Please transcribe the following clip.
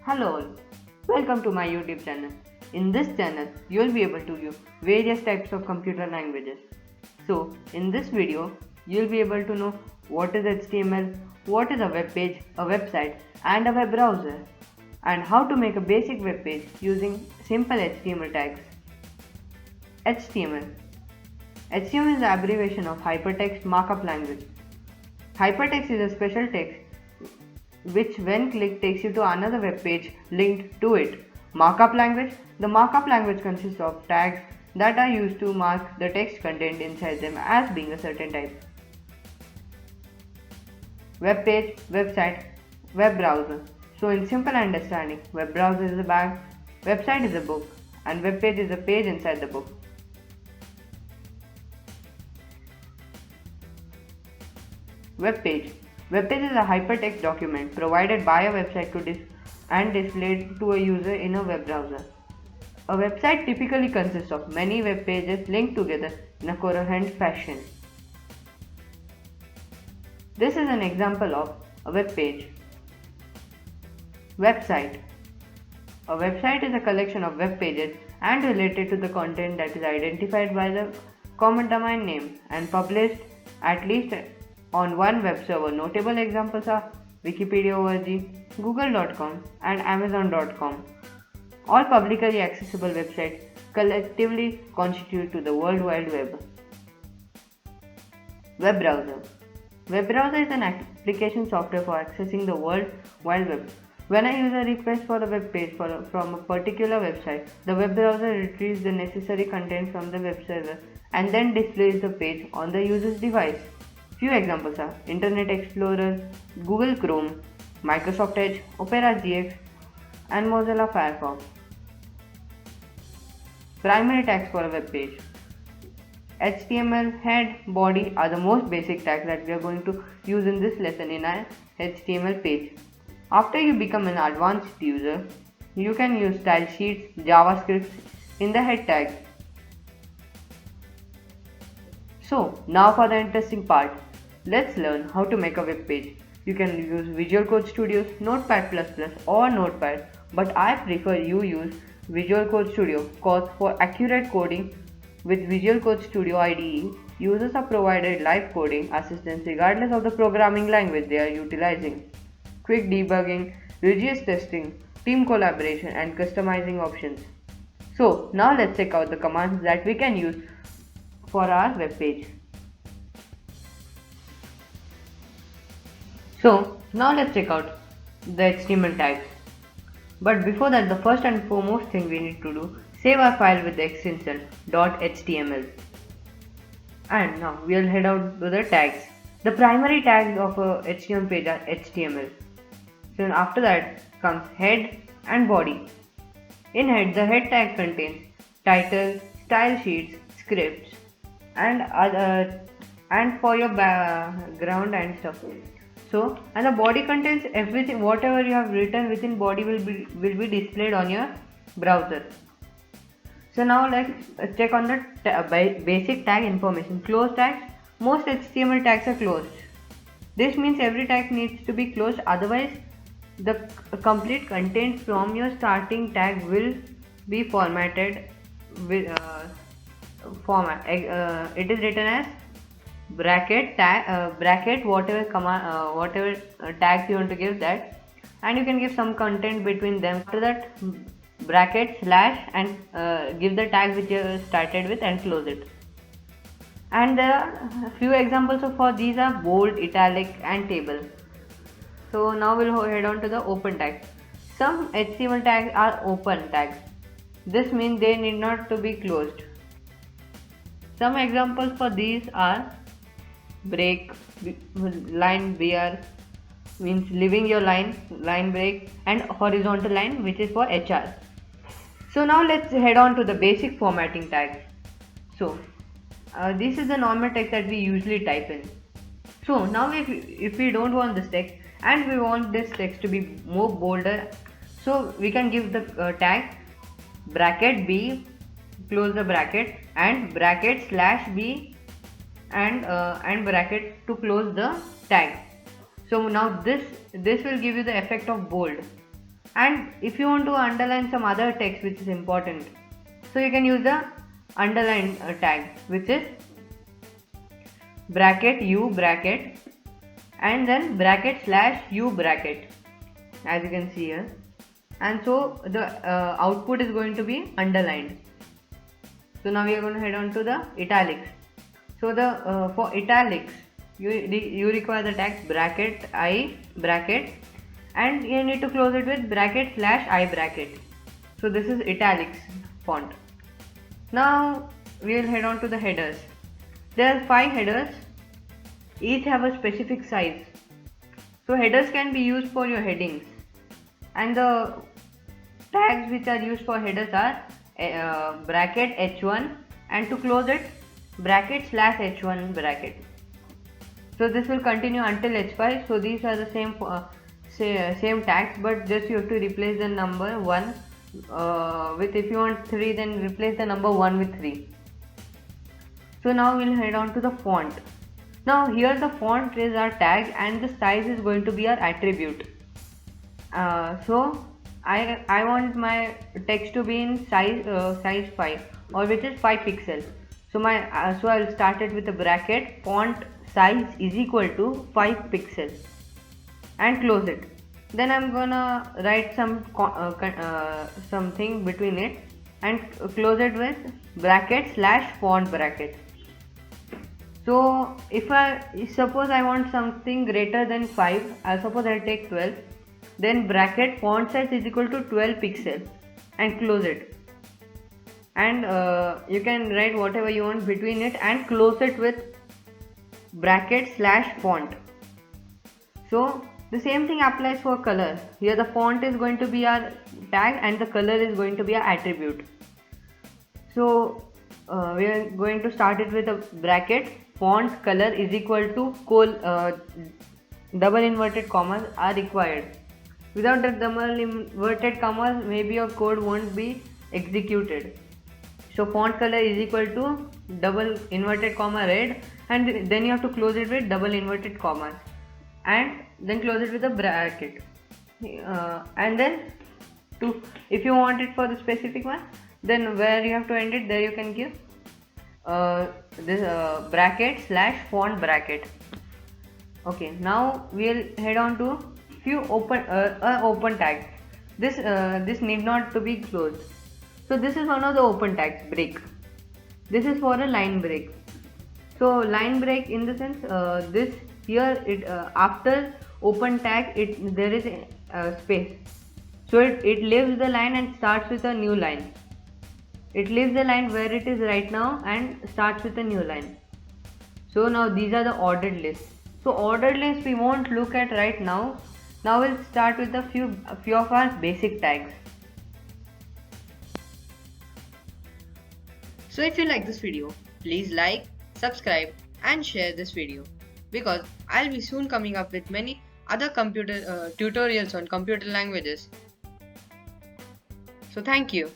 Hello all, welcome to my YouTube channel. In this channel, you will be able to view various types of computer languages. So, in this video, you will be able to know what is HTML, what is a web page, a website, and a web browser, and how to make a basic web page using simple HTML tags. HTML HTML is the abbreviation of Hypertext Markup Language. Hypertext is a special text which when clicked takes you to another web page linked to it. Markup language. The markup language consists of tags that are used to mark the text contained inside them as being a certain type. Web page, website, web browser. So in simple understanding, web browser is a bag, website is a book, and web page is a page inside the book. Web page. Web page is a hypertext document provided by a website and displayed to a user in a web browser. A website typically consists of many web pages linked together in a coherent fashion. This is an example of a web page. Website. A website is a collection of web pages and related to the content that is identified by the common domain name and published at least on one web server. Notable examples are Wikipedia.org, Google.com, and Amazon.com. All publicly accessible websites collectively constitute to the World Wide Web. Web browser. Web browser is an application software for accessing the World Wide Web. When a user requests for a web page from a particular website, the web browser retrieves the necessary content from the web server and then displays the page on the user's device. Few examples are Internet Explorer, Google Chrome, Microsoft Edge, Opera GX, and Mozilla Firefox. Primary tags for a web page. HTML, head, body are the most basic tags that we are going to use in this lesson in our HTML page. After you become an advanced user, you can use style sheets, JavaScript in the head tags. So, now for the interesting part. Let's learn how to make a web page. You can use Visual Code Studio, Notepad++ or Notepad, but I prefer you use Visual Code Studio cause for accurate coding with Visual Code Studio IDE, users are provided live coding assistance regardless of the programming language they are utilizing. Quick debugging, rigorous testing, team collaboration and customizing options. So now let's check out the commands that we can use for our web page. So now let's check out the HTML tags. But before that, the first and foremost thing we need to do, save our file with the extension .html. And now we'll head out to the tags. The primary tags of a HTML page are HTML. So after that comes head and body. In head, the head tag contains title, style sheets, scripts, and for your background and stuff. So, and the body contains everything, whatever you have written within body will be displayed on your browser. So now let's check on the basic tag information. Closed tags. Most HTML tags are closed. This means every tag needs to be closed, otherwise the complete content from your starting tag will be formatted with format. It is written as bracket tag bracket whatever command whatever tags you want to give that, and you can give some content between them. After that, bracket slash and give the tag which you started with and close it. And there are a few examples for these are bold, italic and table. So now we'll head on to the open tags. Some HTML tags are open tags. This means they need not to be closed. Some examples for these are break, line BR means leaving your line break, and horizontal line which is for HR. So now let's head on to the basic formatting tags. So this is the normal text that we usually type in. So now if we don't want this text and we want this text to be more bolder, so we can give the tag bracket B, close the bracket, and bracket slash B and bracket to close the tag. So now this will give you the effect of bold. And if you want to underline some other text which is important, so you can use the underline tag, which is bracket u bracket and then bracket slash u bracket, as you can see here. And so the output is going to be underlined. So now we are going to head on to the italics. So the for italics you require the tag bracket I bracket, and you need to close it with bracket slash I bracket. So this is italics font. Now we will head on to the headers. There are 5 headers, each have a specific size. So headers can be used for your headings, and the tags which are used for headers are bracket h1, and to close it bracket slash h1 bracket. So this will continue until h5. So these are the same tags, but just you have to replace the number 1 with, if you want 3, then replace the number 1 with 3. So now we'll head on to the font. Now here the font is our tag and the size is going to be our attribute. So I want my text to be in size 5, or which is 5 pixels. So I'll start it with a bracket font size is equal to 5 pixels and close it. Then I'm gonna write something between it and close it with bracket slash font bracket. So suppose I want something greater than 5, suppose I'll take 12, then bracket font size is equal to 12 pixels and close it. And you can write whatever you want between it and close it with bracket slash font. So the same thing applies for color. Here the font is going to be our tag and the color is going to be our attribute. So we are going to start it with a bracket font color is equal to double inverted commas are required. Without the double inverted commas, maybe your code won't be executed. So font color is equal to double inverted comma red, and then you have to close it with double inverted commas and then close it with a bracket. And then if you want it for the specific one, then where you have to end it, there you can give this bracket slash font bracket. Okay, now we'll head on to few open tags. This need not to be closed. So this is one of the open tags, break. This is for a line break. So line break in the sense, this here after open tag there is a space. So it leaves the line and starts with a new line. It leaves the line where it is right now and starts with a new line. So now these are the ordered lists. So ordered lists we won't look at right now. Now we'll start with a few of our basic tags. So if you like this video, please like, subscribe and share this video, because I'll be soon coming up with many other computer tutorials on computer languages. So thank you.